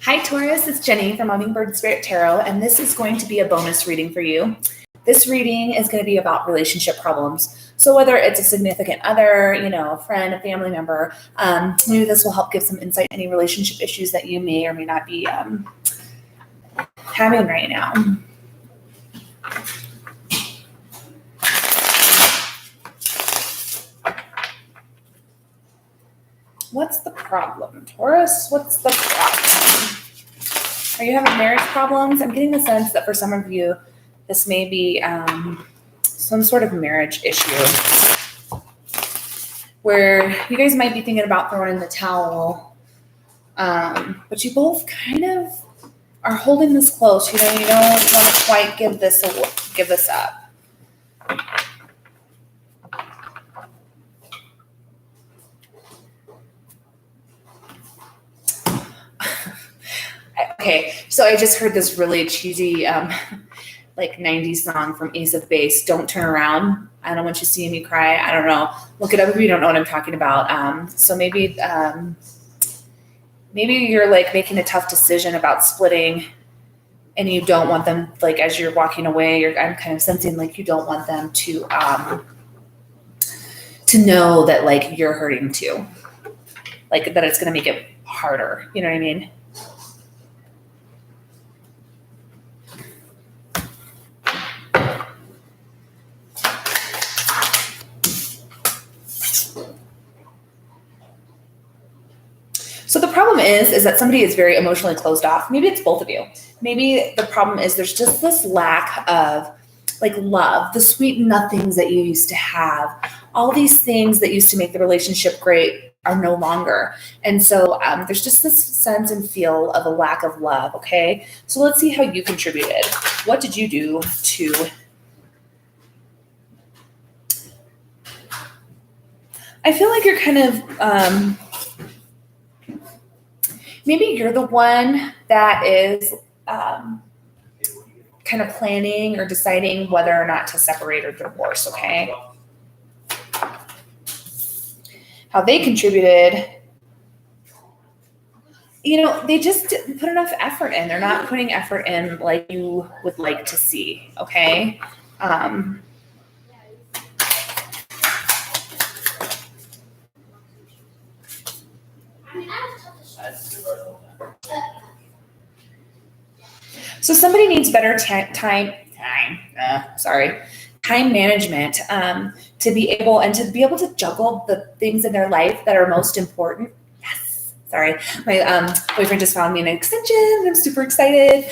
Hi Taurus, it's Jenny from Hummingbird Spirit Tarot, and this is going to be a bonus reading for you. This reading is going to be about relationship problems. So whether it's a significant other, a friend, a family member, maybe this will help give some insight to any relationship issues that you may or may not be having right now. What's the problem, Taurus? What's the problem? Are you having marriage problems? I'm getting the sense that for some of you, this may be some sort of marriage issue where you guys might be thinking about throwing in the towel, but you both kind of are holding this close. You don't want to quite give this up. Okay, so I just heard this really cheesy, like 90s song from Ace of Base, Don't Turn Around. I don't want you seeing me cry. I don't know. Look it up if you don't know what I'm talking about. So maybe you're like making a tough decision about splitting and you don't want them, like as you're walking away, I'm kind of sensing like you don't want them to know that like you're hurting too. Like that it's going to make it harder. You know what I mean? So the problem is that somebody is very emotionally closed off. Maybe it's both of you. Maybe the problem is there's just this lack of like love, the sweet nothings that you used to have. All these things that used to make the relationship great are no longer. And so there's just this sense and feel of a lack of love, okay? So let's see how you contributed. What did you do to... I feel like you're kind of... maybe you're the one that is kind of planning or deciding whether or not to separate or divorce, okay? How they contributed, they just didn't put enough effort in. They're not putting effort in like you would like to see, okay? So somebody needs better time management to be able to juggle the things in their life that are most important. Yes, sorry, my boyfriend just found me an extension. I'm super excited.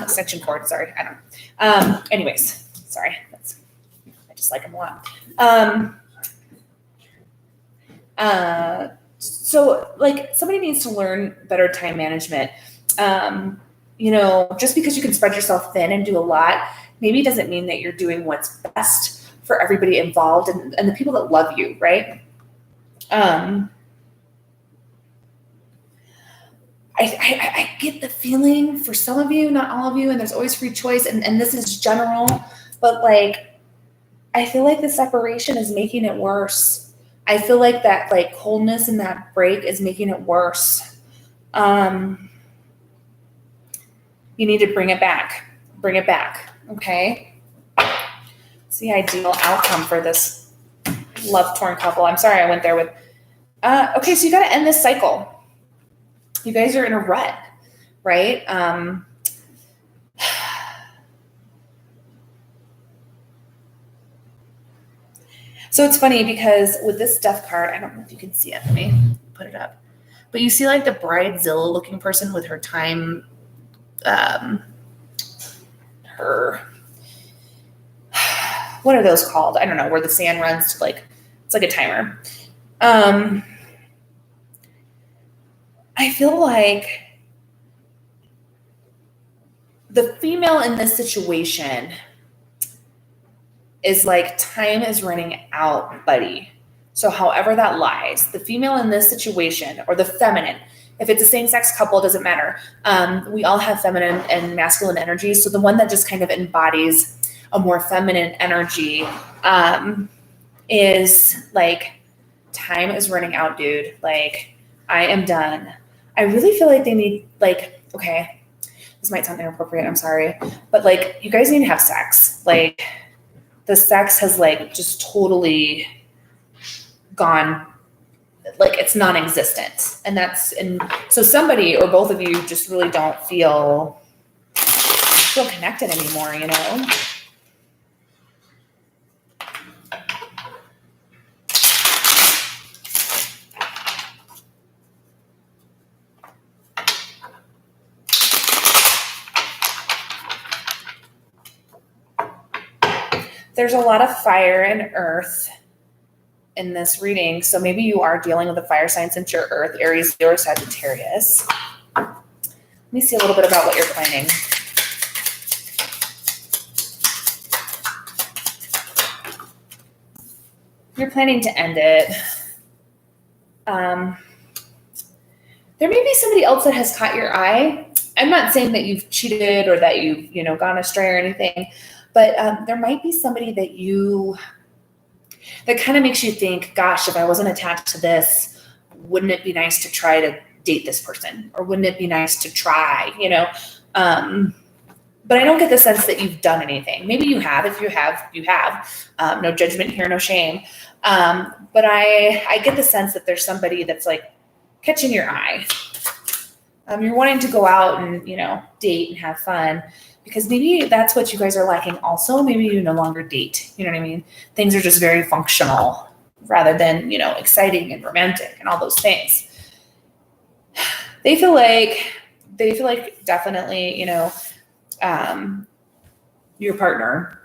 Extension cord. Sorry, I don't. Anyways, sorry. I just like them a lot. So like somebody needs to learn better time management. Just because you can spread yourself thin and do a lot, maybe doesn't mean that you're doing what's best for everybody involved and the people that love you, right? I get the feeling for some of you, not all of you, and there's always free choice, and this is general, but like, I feel like the separation is making it worse. I feel like that like coldness and that break is making it worse. You need to bring it back, okay? It's the ideal outcome for this love-torn couple. I'm sorry I went there with, okay, so you got to end this cycle. You guys are in a rut, right? So it's funny because with this death card, I don't know if you can see it. Let me put it up. But you see like the bridezilla looking person with her time, what are those called? I don't know, where the sand runs to like, it's like a timer. I feel like the female in this situation is like, time is running out, buddy. So however that lies, the female in this situation, or the feminine, if it's a same-sex couple, it doesn't matter. We all have feminine and masculine energy. So the one that just kind of embodies a more feminine energy is like, time is running out, dude. Like, I am done. I really feel like they need, like, okay, this might sound inappropriate, I'm sorry, but like, you guys need to have sex. Like, the sex has like just totally gone, like it's non-existent. And so somebody or both of you just really don't feel connected anymore, you know? There's a lot of fire and earth in this reading. So maybe you are dealing with the fire signs since you're Earth, Aries, Leo, or Sagittarius. Let me see a little bit about what you're planning. You're planning to end it. There may be somebody else that has caught your eye. I'm not saying that you've cheated or that you've, gone astray or anything, but there might be somebody that kind of makes you think, gosh, if I wasn't attached to this, wouldn't it be nice to try to date this person? Or wouldn't it be nice to try, But I don't get the sense that you've done anything. Maybe you have. If you have, you have. No judgment here, no shame. But I get the sense that there's somebody that's like catching your eye. You're wanting to go out and, date and have fun because maybe that's what you guys are lacking also. Maybe you no longer date. You know what I mean? Things are just very functional rather than, exciting and romantic and all those things. They feel like definitely, your partner,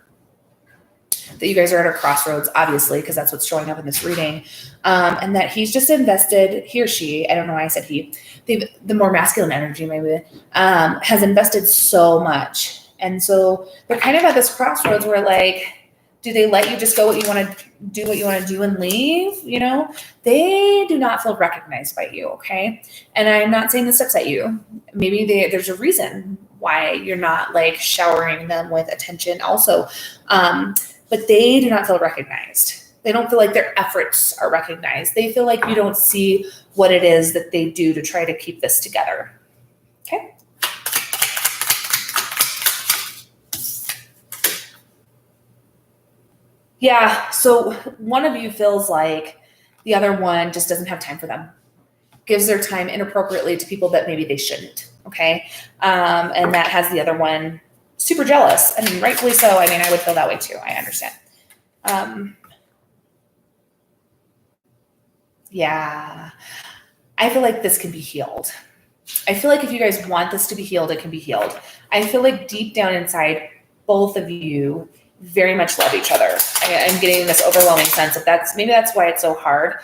that you guys are at a crossroads, obviously, because that's what's showing up in this reading. And that he's just invested, he or she, I don't know why I said he, the more masculine energy maybe, has invested so much. And so they're kind of at this crossroads where like, do they let you just go what you want to do and leave? They do not feel recognized by you. Okay. And I'm not saying this upset you. Maybe there's a reason why you're not like showering them with attention also. But they do not feel recognized. They don't feel like their efforts are recognized. They feel like you don't see what it is that they do to try to keep this together. Okay. Yeah. So one of you feels like the other one just doesn't have time for them, gives their time inappropriately to people that maybe they shouldn't. Okay. And that has the other one super jealous. I mean, rightfully so. I mean, I would feel that way too. I understand. Yeah. I feel like this can be healed. I feel like if you guys want this to be healed, it can be healed. I feel like deep down inside, both of you very much love each other. I'm getting this overwhelming sense of that's why it's so hard.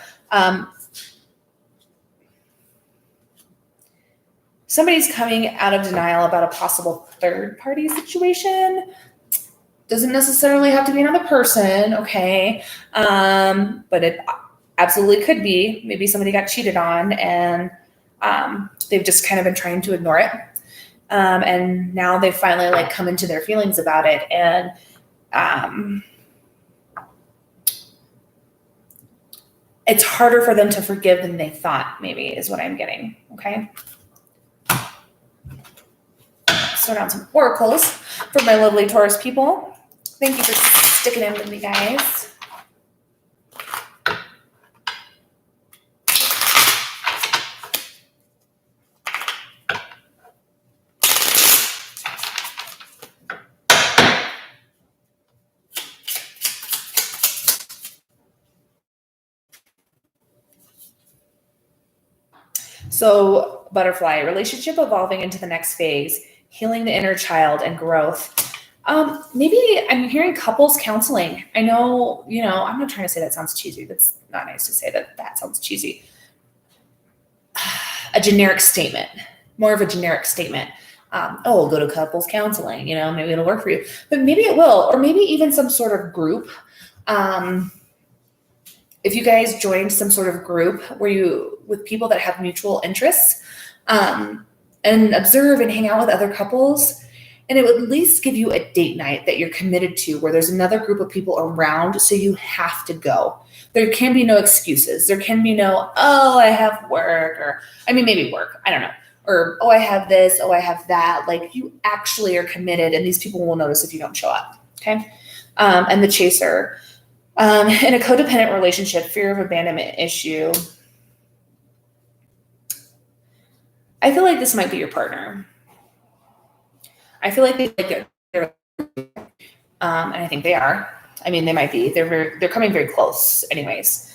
Somebody's coming out of denial about a possible third party situation. Doesn't necessarily have to be another person, okay? But it absolutely could be. Maybe somebody got cheated on and they've just kind of been trying to ignore it. And now they've finally like come into their feelings about it. And it's harder for them to forgive than they thought, maybe, is what I'm getting, okay? Start on some oracles for my lovely Taurus people. Thank you for sticking in with me, guys. So, butterfly, relationship evolving into the next phase, healing the inner child and growth. Maybe I'm hearing couples counseling. I know, I'm not trying to say that sounds cheesy. That's not nice to say that sounds cheesy. A generic statement, more of a generic statement. Go to couples counseling, maybe it'll work for you, but maybe it will, or maybe even some sort of group. If you guys joined some sort of group with people that have mutual interests, and observe and hang out with other couples, And it would at least give you a date night that you're committed to where there's another group of people around, so you have to go. There can be no excuses. There can be no, oh, I have work, or maybe work, I don't know. Or, oh, I have this, oh, I have that. Like, you actually are committed, and these people will notice if you don't show up, okay? And the chaser. In a codependent relationship, fear of abandonment issue, I feel like this might be your partner. I feel like they're, and I think they are. They might be. They're coming very close, anyways.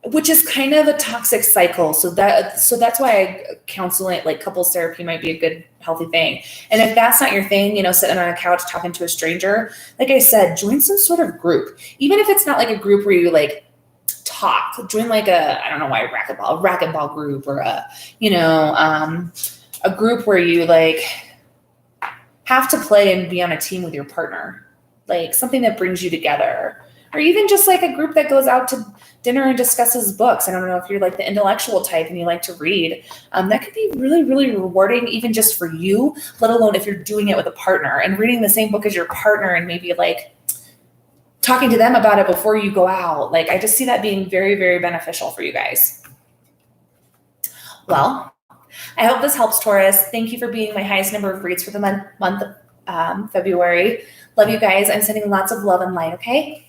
Which is kind of a toxic cycle. So that's why counseling, like couples therapy, might be a good, healthy thing. And if that's not your thing, sitting on a couch talking to a stranger, like I said, join some sort of group. Even if it's not like a group where you like talk, join like a racquetball group, or a group where you like have to play and be on a team with your partner, like something that brings you together. Or even just like a group that goes out to dinner and discusses books. I don't know if you're like the intellectual type and you like to read. That could be really, really rewarding, even just for you, let alone if you're doing it with a partner and reading the same book as your partner and maybe like talking to them about it before you go out. Like, I just see that being very, very beneficial for you guys. Well, I hope this helps, Taurus. Thank you for being my highest number of reads for the month of February. Love you guys. I'm sending lots of love and light, okay?